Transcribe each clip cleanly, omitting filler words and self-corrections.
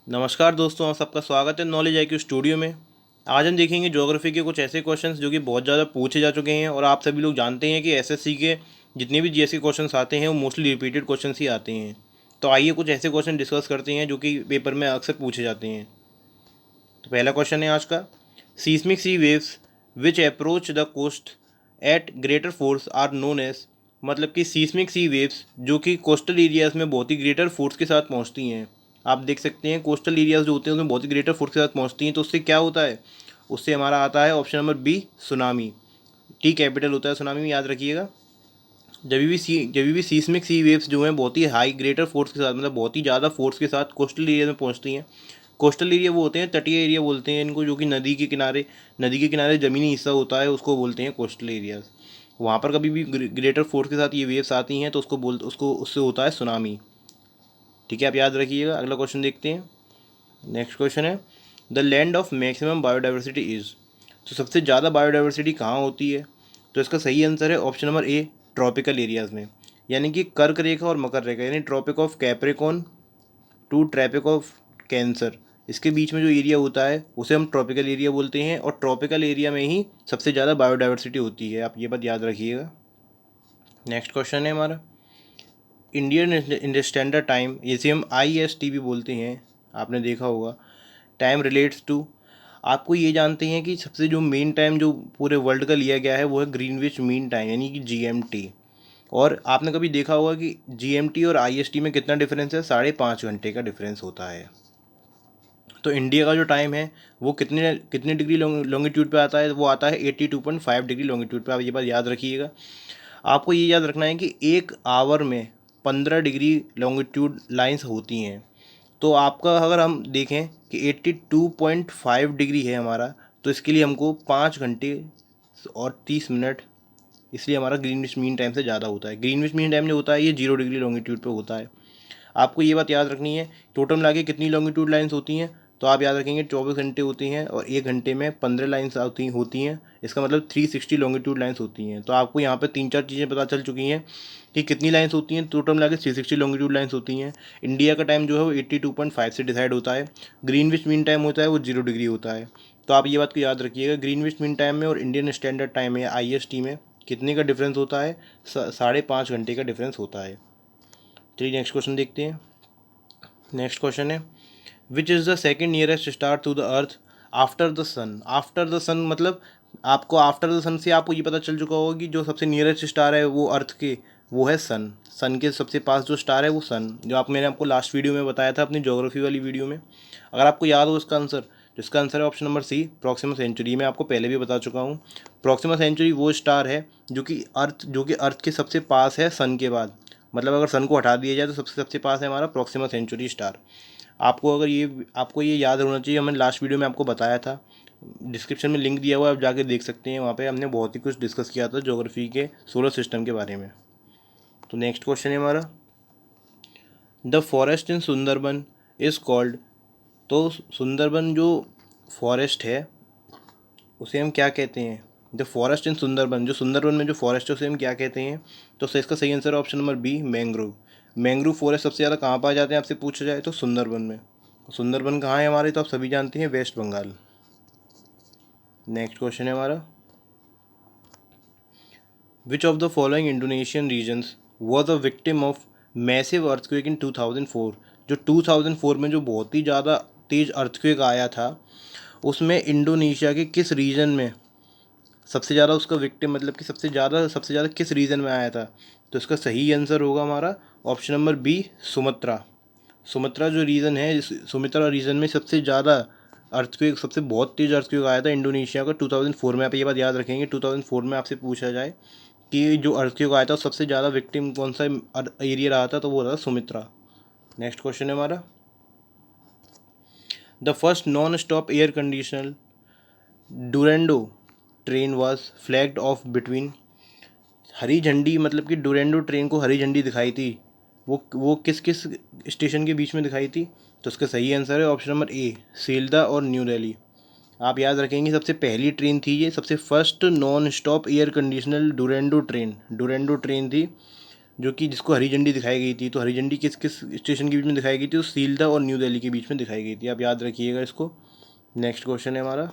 नमस्कार दोस्तों, आप सबका स्वागत है नॉलेज आईक्यू स्टूडियो में। आज हम देखेंगे ज्योग्राफी के कुछ ऐसे क्वेश्चंस जो कि बहुत ज़्यादा पूछे जा चुके हैं और आप सभी लोग जानते हैं कि एसएससी के जितने भी जीएस के क्वेश्चंस आते हैं वो मोस्टली रिपीटेड क्वेश्चंस ही आते हैं। तो आइए कुछ ऐसे क्वेश्चन डिस्कस करते हैं जो कि पेपर में अक्सर पूछे जाते हैं। तो पहला क्वेश्चन है आज का, seismic sea waves which approach the coast at greater force are known as. मतलब कि सीस्मिक सी वेव्स जो कि कोस्टल एरियाज़ में बहुत ही ग्रेटर फोर्स के साथ पहुंचती हैं। आप देख सकते हैं कोस्टल एरियाज़ जो होते हैं उसमें बहुत ही ग्रेटर फोर्स के साथ पहुंचती हैं, तो उससे क्या होता है, उससे हमारा आता है option number B, tsunami. T capital होता है सुनामी में, याद रखिएगा। जब भी सीस्मिक सी वेव्स जो हैं बहुत ही हाई ग्रेटर फोर्स के साथ, मतलब बहुत ही ज़्यादा फोर्स के साथ कोस्टल एरिया में पहुंचती हैं। कोस्टल एरिया वो होते हैं, तटीय एरिया बोलते हैं इनको, जो कि नदी के किनारे ज़मीनी हिस्सा होता है उसको बोलते हैं कोस्टल एरियाज। वहाँ पर कभी भी ग्रेटर फोर्स के साथ ये वेव्स आती हैं तो उसको उससे होता है सुनामी। ठीक है, आप याद रखिएगा। अगला क्वेश्चन देखते हैं। नेक्स्ट क्वेश्चन है, the land of maximum biodiversity is. तो सबसे ज़्यादा बायोडाइवर्सिटी कहाँ होती है? तो इसका सही आंसर है option number A, tropical areas में। यानी कि कर्क रेखा और मकर रेखा, यानी tropic of Capricorn to tropic of Cancer, इसके बीच में जो एरिया होता है उसे हम ट्रॉपिकल एरिया बोलते हैं। और ट्रॉपिकल एरिया में ही सबसे ज़्यादा बायोडाइवर्सिटी होती है, आप ये बात याद रखिएगा। नेक्स्ट क्वेश्चन है हमारा, इंडियन स्टैंडर्ड टाइम, इसे हम IST भी बोलते हैं, आपने देखा होगा। टाइम रिलेट्स टू, आपको ये जानते हैं कि सबसे जो मेन टाइम जो पूरे वर्ल्ड का लिया गया है वो है ग्रीनविच मीन टाइम, यानी कि GMT। और आपने कभी देखा होगा कि GMT और IST में कितना डिफरेंस है, 5.5 घंटे का डिफरेंस होता है। तो इंडिया का जो टाइम है वो कितने कितने डिग्री लॉन्गिट्यूड पे आता है, वो आता है 82.5 डिग्री लॉन्गिट्यूड पे। आप ये बात याद रखिएगा। आपको ये याद रखना है कि एक आवर में 15 डिग्री लॉन्गिट्यूड लाइंस होती हैं। तो आपका अगर हम देखें कि 82.5 डिग्री है हमारा, तो इसके लिए हमको 5 घंटे और 30 मिनट, इसलिए हमारा ग्रीनविच मीन टाइम से ज़्यादा होता है। ग्रीनविच मीन टाइम जो होता है ये 0 डिग्री लॉन्गिट्यूड पे होता है। आपको ये बात याद रखनी है। टोटल मिला के कितनी लॉन्गिट्यूड लाइन्स होती हैं, तो आप याद रखेंगे 24 घंटे होती हैं और 1 घंटे में 15 लाइन्स होती हैं। इसका मतलब 360 लॉन्गिट्यूड लाइन्स होती हैं। तो आपको यहाँ पे 3-4 चीज़ें पता चल चुकी हैं कि कितनी लाइन्स होती हैं। टोटल मिला के 360 लॉन्गिट्यूड लाइन्स होती हैं। इंडिया का टाइम जो है वो 82.5 से डिसाइड होता है। ग्रीनविच मीन टाइम होता है वो 0 डिग्री होता है। तो आप ये बात को याद रखिएगा, ग्रीनविच मीन टाइम में और इंडियन स्टैंडर्ड टाइम में IST में कितने का डिफरेंस होता है, 5.5 घंटे का डिफरेंस होता है। चलिए नेक्स्ट क्वेश्चन देखते हैं। नेक्स्ट क्वेश्चन है, which is the second nearest star to the earth after the sun. After the sun मतलब आपको आफ्टर द सन से आपको ये पता चल चुका होगा कि जो सबसे नियरेस्ट स्टार है वो अर्थ के, वो है सन। सन के सबसे पास जो स्टार है वो सन, जो मैंने आपको लास्ट वीडियो में बताया था अपनी ज्योग्राफी वाली वीडियो में। अगर आपको याद हो इसका आंसर, तो इसका आंसर है option number C, Proxima Centauri. मैं आपको पहले भी बता चुका हूँ। प्रॉक्सिमा सेंचुरी वो स्टार है जो कि अर्थ के सबसे पास है सन के बाद। मतलब अगर सन को हटा दिया जाए तो सबसे सबसे पास है हमारा प्रॉक्सिमा सेंचुरी स्टार। आपको ये याद होना चाहिए, मैंने लास्ट वीडियो में आपको बताया था। डिस्क्रिप्शन में लिंक दिया हुआ है, आप जाके देख सकते हैं। वहाँ पे हमने बहुत ही कुछ डिस्कस किया था ज्योग्राफी के सोलर सिस्टम के बारे में। तो नेक्स्ट क्वेश्चन है हमारा, the forest in Sundarban is called. तो सुंदरबन जो फॉरेस्ट है उसे हम क्या कहते हैं? द फॉरेस्ट इन सुंदरबन, जो सुंदरबन में जो फॉरेस्ट है उसे हम क्या कहते हैं? तो इसका सही आंसर है option number B, mangrove. Mangrove forest सबसे ज़्यादा कहाँ पाए जाते हैं आपसे पूछा जाए तो सुंदरबन में। सुंदरबन कहाँ है हमारे, तो आप सभी जानते हैं, वेस्ट बंगाल। नेक्स्ट क्वेश्चन है हमारा, which of the following Indonesian regions was a victim of massive earthquake in 2004। जो 2004 में जो बहुत ही ज़्यादा तेज़ अर्थक्वेक आया था, उसमें इंडोनेशिया के किस रीजन में सबसे ज़्यादा उसका विक्टिम, मतलब कि सबसे ज़्यादा किस रीजन में आया था? तो इसका सही आंसर होगा हमारा option number B, Sumatra. Sumatra जो रीजन है, सुमित्रा रीजन में सबसे ज़्यादा अर्थक्वेक, सबसे बहुत तेज़ अर्थक्वेक आया था इंडोनेशिया का 2004 में। आप ये बात याद रखेंगे, 2004 में आपसे पूछा जाए कि जो अर्थक्वेक आया था सबसे ज़्यादा विक्टिम कौन सा एरिया रहा था, तो वो रहा सुमित्रा। नेक्स्ट क्वेश्चन है हमारा, the first non stop air conditioner Duronto train was flagged off between. हरी झंडी, मतलब कि डुरेंडो ट्रेन को हरी झंडी दिखाई थी, वो किस किस स्टेशन के बीच में दिखाई थी? तो इसका सही आंसर है ऑप्शन नंबर ए, सील्दा और न्यू दिल्ली। आप याद रखेंगे सबसे पहली ट्रेन थी ये, सबसे first non stop air conditional Duronto train थी जो कि जिसको हरी झंडी दिखाई गई थी, तो हरी झंडी किस किस स्टेशन के बीच में दिखाई गई थी? तो सीलदा और न्यू दिल्ली के बीच में दिखाई गई थी। आप याद रखिएगा इसको। नेक्स्ट क्वेश्चन है हमारा,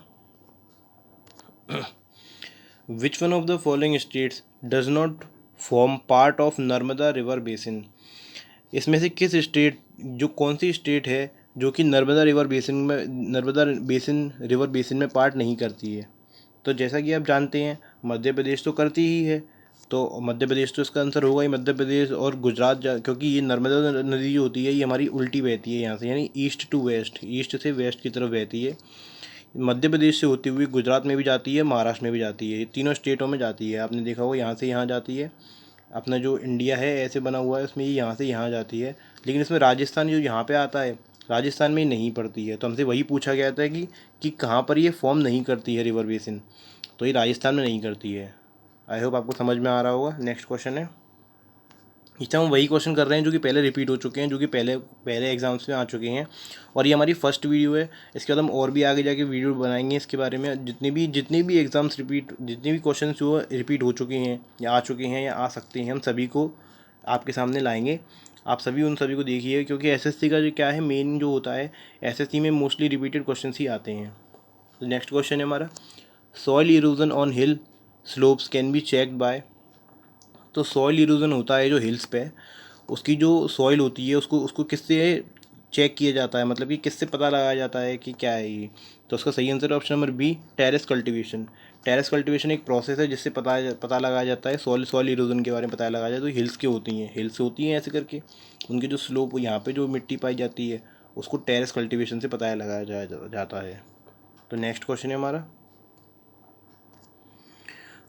which one of the following states does not form part of Narmada river basin? इसमें से किस स्टेट, जो कौन सी स्टेट है जो कि नर्मदा बेसिन रिवर बेसिन में पार्ट नहीं करती है? तो जैसा कि आप जानते हैं मध्य प्रदेश तो करती ही है, तो मध्य प्रदेश तो इसका आंसर होगा ही। मध्य प्रदेश और गुजरात क्योंकि ये नर्मदा नदी जो होती है ये हमारी उल्टी बहती है यहाँ से, यानी ईस्ट टू वेस्ट, ईस्ट से वेस्ट की तरफ बहती है। मध्य प्रदेश से होती हुई गुजरात में भी जाती है, महाराष्ट्र में भी जाती है, ये तीनों स्टेटों में जाती है। आपने देखा होगा यहाँ से यहाँ जाती है। अपना जो इंडिया है ऐसे बना हुआ है, उसमें ये यहाँ से यहाँ जाती है, लेकिन इसमें राजस्थान जो यहाँ पे आता है, राजस्थान में ये नहीं पड़ती है। तो हमसे वही पूछा गया था कि कहाँ पर ये फॉर्म नहीं करती है रिवर बेसिन, तो ये राजस्थान में नहीं करती है। आई होप आपको समझ में आ रहा होगा। नेक्स्ट क्वेश्चन है, इस टाइम हम वही क्वेश्चन कर रहे हैं जो कि पहले रिपीट हो चुके हैं, जो कि पहले पहले एग्जाम्स में आ चुके हैं, और ये हमारी फर्स्ट वीडियो है। इसके बाद हम और भी आगे जाके वीडियो बनाएंगे इसके बारे में। जितने भी एग्जाम्स रिपीट, जितने भी क्वेश्चन जो रिपीट हो चुके हैं या आ चुके हैं या आ सकते हैं, हम सभी को आपके सामने लाएंगे। आप सभी उन सभी को देखिए, क्योंकि एसएससी का जो क्या है मेन जो होता है, एसएससी में मोस्टली रिपीटेड क्वेश्चन ही आते हैं। तो नेक्स्ट क्वेश्चन है हमारा, soil erosion on hill slopes can be checked by? तो सॉइल इरोजन होता है जो हिल्स पे, उसकी जो सॉइल होती है उसको उसको किससे चेक किया जाता है, मतलब कि किससे पता लगाया जाता है कि क्या है ये? तो उसका सही आंसर है option number B, terrace cultivation. Terrace cultivation एक प्रोसेस है जिससे पता लगाया जाता है, सॉइल इरोजन के बारे में पता लगाया जाता है। तो हिल्स की होती हैं, हिल्स होती हैं ऐसे करके, उनके जो स्लोप यहाँ पे जो मिट्टी पाई जाती है उसको टेरेस कल्टीवेशन से पता लगाया जाता है। तो नेक्स्ट क्वेश्चन है हमारा,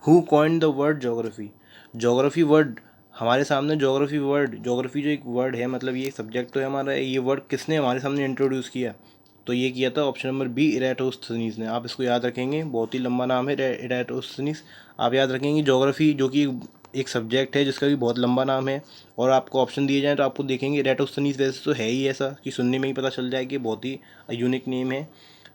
who coined the word geography? Geography word हमारे सामने, जोग्राफी जो एक वर्ड है, मतलब ये सब्जेक्ट तो है हमारा, ये वर्ड किसने हमारे सामने इंट्रोड्यूस किया? तो ये किया था ऑप्शन नंबर बी, इराटोस्थनीज ने। आप इसको याद रखेंगे, बहुत ही लंबा नाम है इराटोस्थनीज। आप याद रखेंगे जोग्राफी जो कि एक सब्जेक्ट है जिसका भी बहुत लंबा नाम है, और आपको ऑप्शन दिए जाए तो आपको देखेंगे इराटोस्थनीज वैसे तो है ही ऐसा कि सुनने में ही पता चल जाए कि बहुत ही यूनिक नेम है,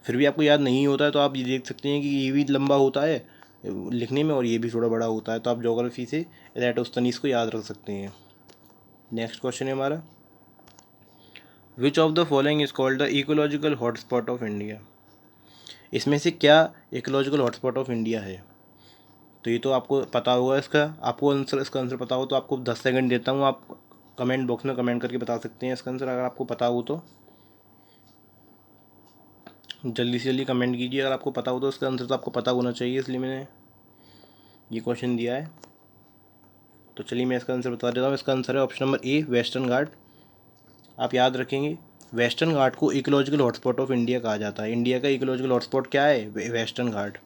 फिर भी आपको याद नहीं होता है तो आप ये देख सकते हैं कि ये भी लंबा होता है लिखने में और ये भी थोड़ा बड़ा होता है, तो आप ज्योग्राफी से एराटोस्थनीज को याद रख सकते हैं। नेक्स्ट क्वेश्चन है हमारा, which of the following is called the ecological hotspot of India? इसमें से क्या इकोलॉजिकल हॉटस्पॉट ऑफ इंडिया है? तो ये तो आपको पता होगा, इसका आंसर पता हो तो आपको 10 सेकंड देता हूँ, आप कमेंट बॉक्स में कमेंट करके बता सकते हैं इसका आंसर, अगर आपको पता हो तो जल्दी से जल्दी कमेंट कीजिए। अगर आपको पता हो तो इसका आंसर तो आपको पता होना चाहिए, इसलिए मैंने ये क्वेश्चन दिया है। तो चलिए मैं इसका आंसर बता देता हूँ। इसका आंसर है ऑप्शन नंबर ए, वेस्टर्न घाट। आप याद रखेंगे, वेस्टर्न घाट को इकोलॉजिकल हॉटस्पॉट ऑफ इंडिया कहा जाता है। इंडिया का इकोलॉजिकल हॉटस्पॉट क्या है? वेस्टर्न घाट।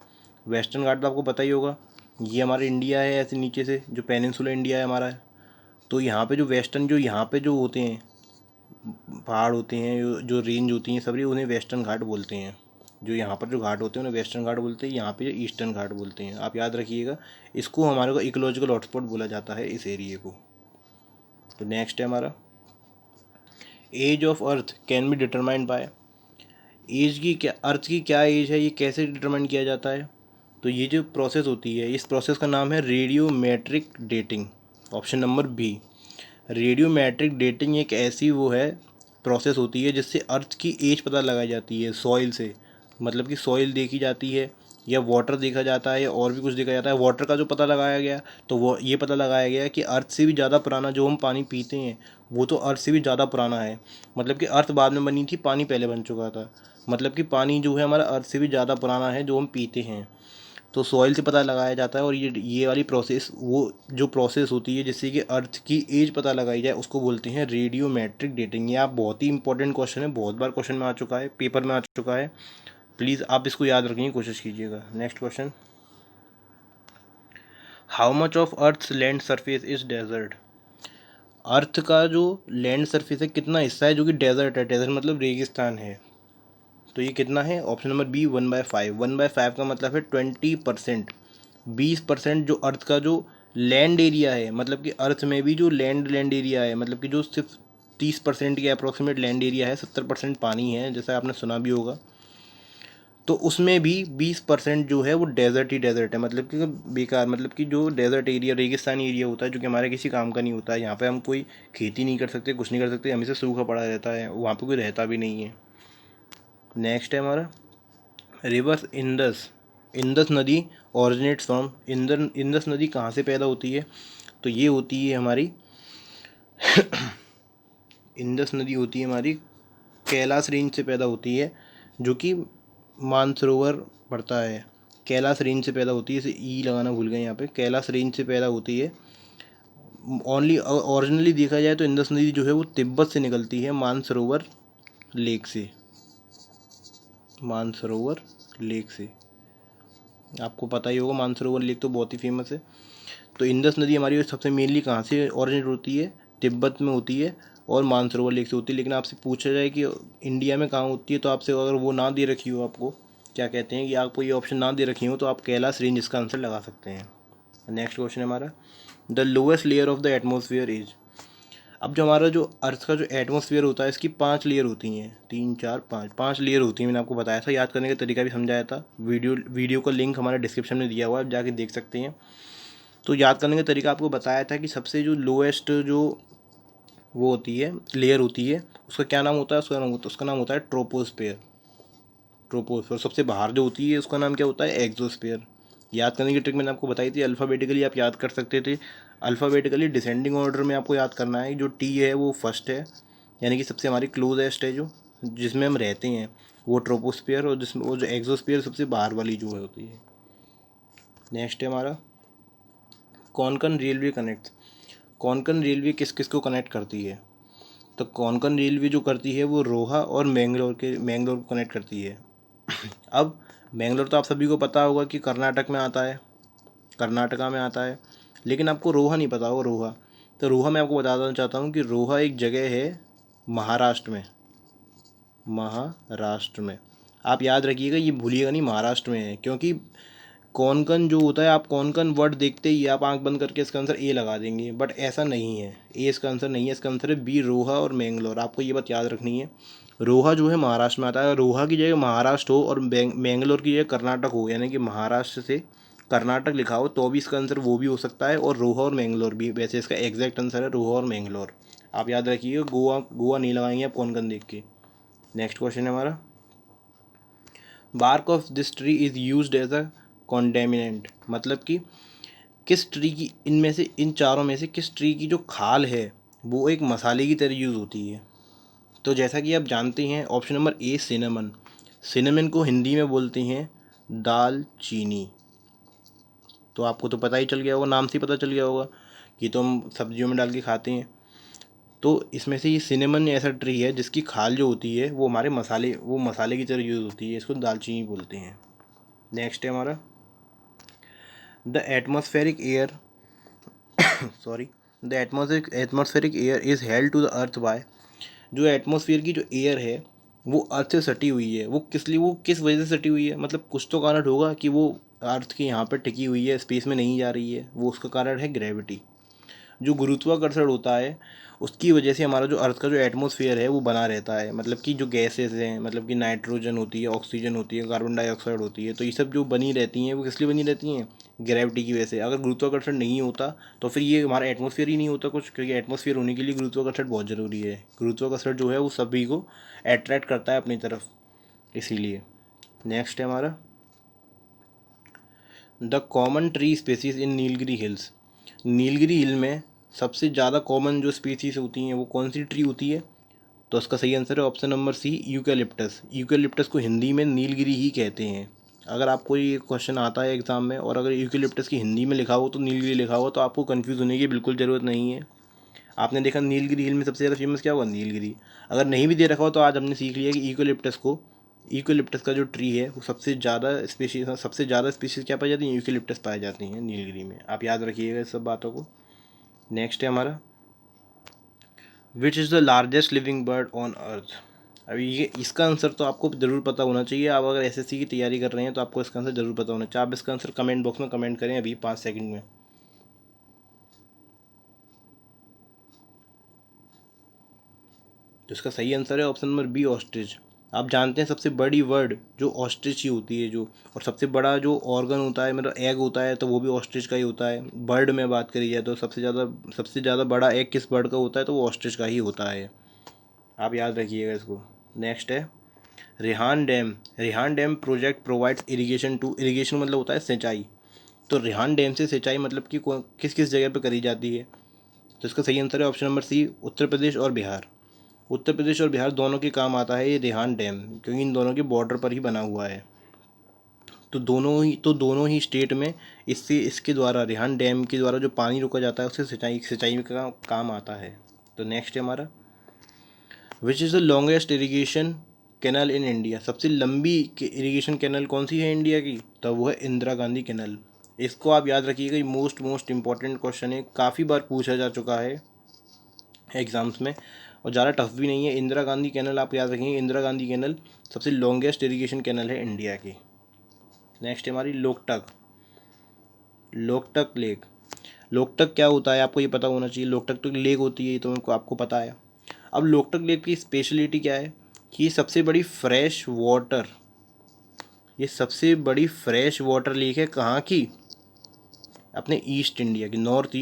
वेस्टर्न घाट तो आपको पता ही होगा, ये हमारा इंडिया है, ऐसे नीचे से जो पेनिनसुला इंडिया है हमारा है, तो यहाँ पे जो वेस्टर्न, जो यहाँ पे जो होते हैं पहाड़ होते हैं, जो रेंज होती हैं सभी, उन्हें वेस्टर्न घाट बोलते हैं। जो यहाँ पर जो घाट होते हैं उन्हें वेस्टर्न घाट बोलते हैं, यहाँ पे जो ईस्टर्न घाट बोलते हैं। आप याद रखिएगा, इसको हमारे को इकोलॉजिकल हॉटस्पॉट बोला जाता है इस एरिए को। तो नेक्स्ट है हमारा, age of earth can be determined by? Age की क्या, अर्थ की क्या एज है, ये कैसे डिटरमाइन किया जाता है? तो ये जो प्रोसेस होती है, इस प्रोसेस का नाम है radiometric dating. Option number B, radiometric dating एक ऐसी वो है, प्रोसेस होती है जिससे अर्थ की एज पता लगाई जाती है सॉइल से। मतलब कि सॉइल देखी जाती है या वाटर देखा जाता है या और भी कुछ देखा जाता है। वाटर का जो पता लगाया गया, तो वो ये पता लगाया गया कि अर्थ से भी ज़्यादा पुराना जो हम पानी पीते हैं वो तो अर्थ से भी ज़्यादा पुराना है। मतलब कि अर्थ बाद में बनी थी, पानी पहले बन चुका था। मतलब कि पानी जो है हमारा अर्थ से भी ज़्यादा पुराना है जो हम पीते हैं। तो सॉइल से पता लगाया जाता है, और ये वाली प्रोसेस, वो जो प्रोसेस होती है जिससे कि अर्थ की एज पता लगाई जाए, उसको बोलते हैं रेडियोमेट्रिक डेटिंग। ये आप बहुत ही इंपॉर्टेंट क्वेश्चन है, बहुत बार क्वेश्चन में आ चुका है, पेपर में आ चुका है, प्लीज़ आप इसको याद रखने की कोशिश कीजिएगा। Next question, how much of earth land surface is desert? Earth का जो लैंड सरफेस है, कितना हिस्सा है जो कि डेजर्ट है? डेजर्ट मतलब रेगिस्तान है। तो ये कितना है? Option number B, 1/5। 1/5 का मतलब है 20%। 20% जो अर्थ का जो लैंड एरिया है, मतलब कि अर्थ में भी जो लैंड एरिया है, मतलब कि जो सिर्फ 30% के अप्रोक्सीमेट लैंड एरिया है, 70% पानी है, जैसा आपने सुना भी होगा। तो उसमें भी 20% जो है वो डेजर्ट ही डेजर्ट है, मतलब कि बेकार, मतलब कि जो डेजर्ट एरिया रेगिस्तानी एरिया होता है जो कि हमारे किसी काम का नहीं होता है, यहाँ पे हम कोई खेती नहीं कर सकते, कुछ नहीं कर सकते, हमेशा सूखा पड़ा रहता है, वहाँ पे कोई रहता भी नहीं है। नेक्स्ट है हमारा रिवर्स इंडस। इंडस नदी ऑरिजिनेट्स फ्रॉम, इंडस नदी कहाँ से पैदा होती है? तो ये होती है हमारी इंडस नदी होती है हमारी कैलाश रेंज से पैदा होती है, जो कि मानसरोवर पड़ता है। कैलाश रेंज से पैदा होती है, इसे ई लगाना भूल गए यहाँ पे, कैलाश रेंज से पैदा होती है। ओनली ओरिजिनली देखा जाए तो इंडस नदी जो है वो तिब्बत से निकलती है, मानसरोवर लेक से, मानसरोवर लेक से। आपको पता ही होगा मानसरोवर लेक तो बहुत ही फेमस है। तो इंडस नदी हमारी सबसे मेनली कहाँ से ओरिजिनेट होती है? तिब्बत में होती है और मानसरोवर लेक से होती है। लेकिन आपसे पूछा जाए कि इंडिया में कहाँ होती है, तो आपसे अगर वो ना दे रखी हो, आपको क्या कहते हैं कि आपको ये ऑप्शन ना दे रखी हो, तो आप कैलाश रेंज इसका आंसर लगा सकते हैं। नेक्स्ट क्वेश्चन है हमारा the lowest layer of the atmosphere is. अब जो हमारा जो अर्थ का जो एटमोसफियर होता है, इसकी 5 लेयर होती हैं, 3 4 5, 5 लेयर होती हैं। मैंने आपको बताया था, याद करने का तरीका भी समझाया था, वीडियो का लिंक हमारे डिस्क्रिप्शन में दिया हुआ है, आप जाके देख सकते हैं। तो याद करने का तरीका आपको बताया था कि सबसे जो लोएस्ट जो वो होती है लेयर होती है, उसका क्या नाम होता है? उसका नाम होता है ट्रोपोस्फेयर। ट्रोपोस्फेयर सबसे बाहर जो होती है उसका नाम क्या होता है? एक्सोस्फेयर। याद करने की ट्रिक मैंने आपको बताई थी, अल्फ़ाबेटिकली आप याद कर सकते थे। अल्फ़ाबेटिकली डिसेंडिंग ऑर्डर में आपको याद करना है, जो टी है वो फर्स्ट है, यानी कि सबसे हमारी क्लोजेस्ट है, जो जिसमें हम रहते हैं वो ट्रोपोस्फेयर, और जिसमें वो जो एक्सोस्फेयर सबसे बाहर वाली जो है होती है। नेक्स्ट है हमारा Konkan railway connect. Konkan railway किस किस को कनेक्ट करती है? तो कोंकण रेलवे जो करती है वो रोहा और मैंगलोर को कनेक्ट करती है। अब मैंगलोर तो आप सभी को पता होगा कि कर्नाटक में आता है, कर्नाटका में आता है, लेकिन आपको रोहा नहीं पता होगा। रोहा, तो रोहा मैं आपको बताना चाहता हूँ कि रोहा एक जगह है महाराष्ट्र में, महाराष्ट्र में। आप याद रखिएगा, ये भूलिएगा नहीं, महाराष्ट्र में है, क्योंकि कोंकण जो होता है, आप कोंकण वर्ड देखते ही आप आंख बंद करके इसका आंसर ए लगा देंगे, बट ऐसा नहीं है, ए इसका आंसर नहीं है, इसका आंसर है बी, रोहा और मैंगलोर। आपको ये बात याद रखनी है, रोहा जो है महाराष्ट्र में आता है, रोहा की जगह महाराष्ट्र हो और मैंगलोर की जगह कर्नाटक हो, यानी कि महाराष्ट्र से कर्नाटक लिखा हो, तो भी इसका आंसर वो भी हो सकता है, और रोहा और मैंगलोर भी। वैसे इसका एग्जैक्ट आंसर है रोहा और मैंगलोर। आप याद रखिएगा, गोवा गोवा नहीं लगाएंगे आप कोंकण देख के। नेक्स्ट क्वेश्चन है हमारा bark of this tree is used as a condiment. मतलब कि किस ट्री की, इनमें से इन चारों में से किस ट्री की जो खाल है वो एक मसाले की तरह यूज़ होती है? तो जैसा कि आप जानते हैं, ऑप्शन नंबर ए सिनेमन। सिनेमन को हिंदी में बोलते हैं दाल चीनी। तो आपको तो पता ही चल गया होगा, नाम से ही पता चल गया होगा कि तो हम सब्जियों में डाल के खाते हैं। तो इसमें से ये सिनेमन ऐसा ट्री है जिसकी खाल जो होती है वो हमारे मसाले की तरह यूज़ होती है, इसको दालचीनी बोलते हैं। नेक्स्ट है हमारा the atmospheric air sorry the atmospheric air is held to the earth by. जो एटमॉस्फेयर की जो एयर है वो अर्थ से सटी हुई है, वो किस वजह से सटी हुई है? मतलब कुछ तो कारण होगा कि वो अर्थ के यहाँ पर टिकी हुई है, स्पेस में नहीं जा रही है, वो उसका कारण है ग्रेविटी। जो गुरुत्वाकर्षण होता है उसकी वजह से हमारा जो अर्थ का जो एटमॉस्फेयर है वो बना रहता है। मतलब कि जो गैसेस हैं, मतलब कि नाइट्रोजन होती है, ऑक्सीजन होती है, कार्बन डाइऑक्साइड होती है, तो ये सब जो बनी रहती हैं वो किस लिए बनी रहती हैं? ग्रेविटी की वजह से। अगर गुरुत्वाकर्षण नहीं होता तो फिर ये हमारा एटमॉस्फेयर ही नहीं होता कुछ, क्योंकि एटमॉस्फेयर होने के लिए गुरुत्वाकर्षण बहुत ज़रूरी है। गुरुत्वाकर्षण जो है वो सभी को अट्रैक्ट करता है अपनी तरफ, इसीलिए। नेक्स्ट है हमारा the common tree species in Nilgiri hills. Nilgiri hill में सबसे ज़्यादा कॉमन जो स्पीसीज होती हैं वो कौन सी ट्री होती है? तो इसका सही आंसर है option number C, eucalyptus. Eucalyptus को हिंदी में नीलगिरी ही कहते हैं। अगर आपको ये क्वेश्चन आता है एग्जाम में और अगर यूकेलिप्टस की हिंदी में लिखा हो तो नीलगिरी लिखा हो, तो आपको कन्फ्यूज़ होने की बिल्कुल ज़रूरत नहीं है। आपने देखा नीलगिरी हिल में सबसे ज़्यादा फेमस क्या हुआ? नीलगिरी। अगर नहीं भी दे रखा हो तो आज हमने सीख लिया कि यूकेलिप्टस का जो ट्री है वो सबसे ज़्यादा स्पीशीज़ क्या पाई जाती हैं? यूकेलिप्टस पाई जाती हैं नीलगिरी में। आप याद रखिएगा इस सब बातों को। नेक्स्ट है हमारा which is the largest living bird on earth. अभी ये इसका आंसर तो आपको ज़रूर पता होना चाहिए। आप अगर एसएससी की तैयारी कर रहे हैं तो आपको इसका आंसर ज़रूर पता होना चाहिए। आप इसका आंसर कमेंट बॉक्स में कमेंट करें अभी 5 सेकंड में। तो इसका सही आंसर है ऑप्शन नंबर बी, ऑस्ट्रिच। आप जानते हैं सबसे बड़ी वर्ड जो ऑस्ट्रिच ही होती है जो, और सबसे बड़ा जो ऑर्गन होता है मतलब एग होता है तो वो भी ऑस्ट्रिच का ही होता है। बर्ड में बात करी जाए तो सबसे ज़्यादा बड़ा एग किस बर्ड का होता है तो वो ऑस्ट्रिच का ही होता है। आप याद रखिएगा इसको। नेक्स्ट है Rihand dam. Rihand dam project provides irrigation to, irrigation मतलब होता है सिंचाई, तो रिहान डैम से सिंचाई मतलब कि किस किस जगह पर करी जाती है। तो इसका सही आंसर है ऑप्शन नंबर सी, उत्तर प्रदेश और बिहार। उत्तर प्रदेश और बिहार दोनों के काम आता है ये रिहान डैम, क्योंकि इन दोनों के बॉर्डर पर ही बना हुआ है। तो दोनों ही स्टेट में इसके द्वारा रिहान डैम के द्वारा जो पानी रोका जाता है उससे सिंचाई में काम आता है। तो नेक्स्ट है हमारा, which is the longest irrigation canal in India. सबसे लंबी इरीगेशन कैनल कौन सी है इंडिया की, तो वो है इंदिरा गांधी कैनल। इसको आप याद रखिएगा, ये मोस्ट इंपॉर्टेंट क्वेश्चन है, काफ़ी बार पूछा जा चुका है एग्ज़ाम्स में, और ज़्यादा टफ भी नहीं है। इंदिरा गांधी कैनल आप याद रखेंगे, इंदिरा गांधी कैनल सबसे लॉन्गेस्ट इरीगेशन कैनल है इंडिया की। नेक्स्ट है हमारी लोकटक। लोकटक लेक। लोकटक क्या होता है आपको ये पता होना चाहिए। लोकटक तो लेक होती है, ये तो आपको पता है। अब लोकटक लेक की स्पेशलिटी क्या है कि ये सबसे बड़ी फ्रेश वाटर लेक है कहाँ की, अपने ईस्ट इंडिया की, नॉर्थ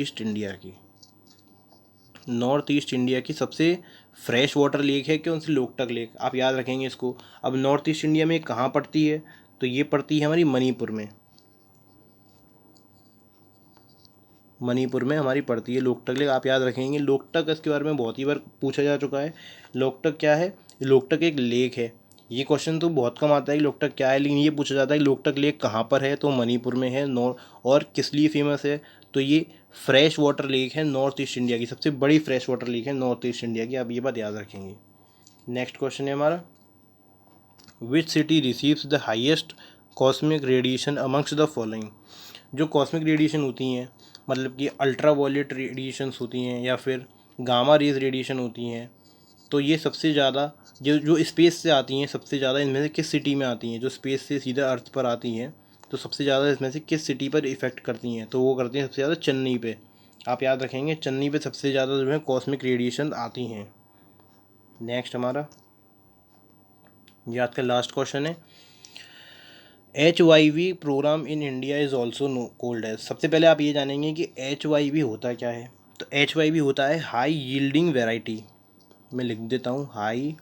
ईस्ट इंडिया की सबसे फ्रेश वाटर लेक है कौन सी, लोकटक लेक। आप याद रखेंगे इसको। अब नॉर्थ ईस्ट इंडिया में कहाँ पड़ती है, तो ये पड़ती है हमारी मणिपुर में। मणिपुर में हमारी पड़ती है लोकटक लेक, आप याद रखेंगे। लोकटक इसके बारे में बहुत ही बार पूछा जा चुका है। लोकटक क्या है, लोकटक एक लेक है। ये क्वेश्चन तो बहुत कम आता है कि लोकटक क्या है, लेकिन ये पूछा जाता है कि लोकटक लेक कहाँ पर है, तो मणिपुर में है। और किस लिए फेमस है, तो ये फ्रेश वाटर लेक है, नॉर्थ ईस्ट इंडिया की सबसे बड़ी फ्रेश वाटर लेक है नॉर्थ ईस्ट इंडिया की। आप ये बात याद रखेंगे। नेक्स्ट क्वेश्चन है हमारा, which city receives the highest cosmic radiation amongst the following. जो कॉस्मिक रेडिएशन होती हैं मतलब कि अल्ट्रा वायलेट रेडिएशंस होती हैं या फिर गामा रेज रेडिएशन होती हैं, तो ये सबसे ज़्यादा जो जो स्पेस से आती हैं, सबसे ज़्यादा इनमें से किस सिटी में आती हैं, जो स्पेस से सीधा अर्थ पर आती हैं, तो सबसे ज़्यादा इसमें से किस सिटी पर इफ़ेक्ट करती हैं, तो वो करती हैं सबसे ज़्यादा चेन्नई पे। आप याद रखेंगे चेन्नई पे सबसे ज़्यादा जो है कॉस्मिक रेडिएशन आती हैं। नेक्स्ट हमारा ये आज का लास्ट क्वेश्चन है, HIV programme in India is also called as. सबसे पहले आप ये जानेंगे कि HIV होता क्या है। तो HIV होता है हाई यील्डिंग वेराइटी। मैं लिख देता हूँ, हाई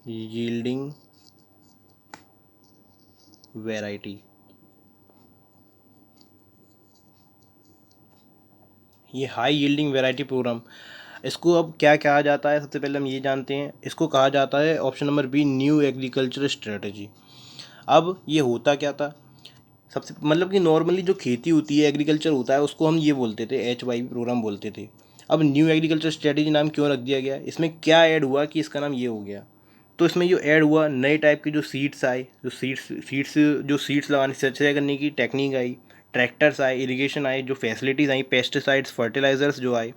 यील्डिंग वेराइटी। ये हाई यील्डिंग वेराइटी प्रोग्राम, इसको अब क्या कहा जाता है, सबसे पहले हम ये जानते हैं। इसको कहा जाता है option number B, new agriculture strategy. अब ये होता क्या था, सबसे मतलब कि नॉर्मली जो खेती होती है, एग्रीकल्चर होता है, उसको हम ये बोलते थे HYP प्रोग्राम बोलते थे। अब न्यू एग्रीकल्चर स्ट्रेटजी नाम क्यों रख दिया गया, इसमें क्या ऐड हुआ कि इसका नाम ये हो गया। तो इसमें जो ऐड हुआ, नए टाइप के जो सीड्स आए, जो सीड्स लगाने सिंचाई करने की टेक्निक आई, ट्रैक्टर्स आए, इरिगेशन आए, जो फैसिलिटीज़ आई, पेस्टिसाइड्स, फर्टिलाइज़र्स जो आए,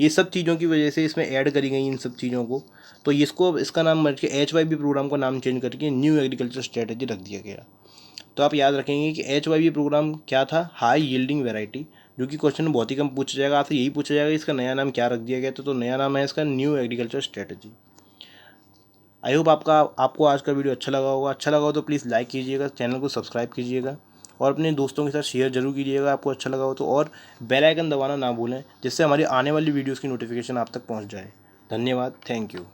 ये सब चीज़ों की वजह से इसमें ऐड करी गई इन सब चीज़ों को। तो इसको अब इसका नाम मर्ज के HYP प्रोग्राम का नाम चेंज करके न्यू एग्रीकल्चर स्ट्रेटजी रख दिया गया। तो आप याद रखेंगे कि HYP प्रोग्राम क्या था, हाई यील्डिंग वैरायटी, जो कि क्वेश्चन बहुत ही कम पूछा जाएगा आपसे, यही पूछा जाएगा इसका नया नाम क्या रख दिया गया। तो नया नाम है इसका new agriculture strategy. I hope आपको आज का वीडियो अच्छा लगा होगा। अच्छा लगा हो तो प्लीज़ लाइक कीजिएगा, चैनल को सब्सक्राइब कीजिएगा और अपने दोस्तों के साथ शेयर जरूर कीजिएगा आपको अच्छा लगा हो तो, और बेल आइकन दबाना ना भूलें जिससे हमारी आने वाली वीडियोज़ की नोटिफिकेशन आप तक पहुँच जाए। धन्यवाद, थैंक यू।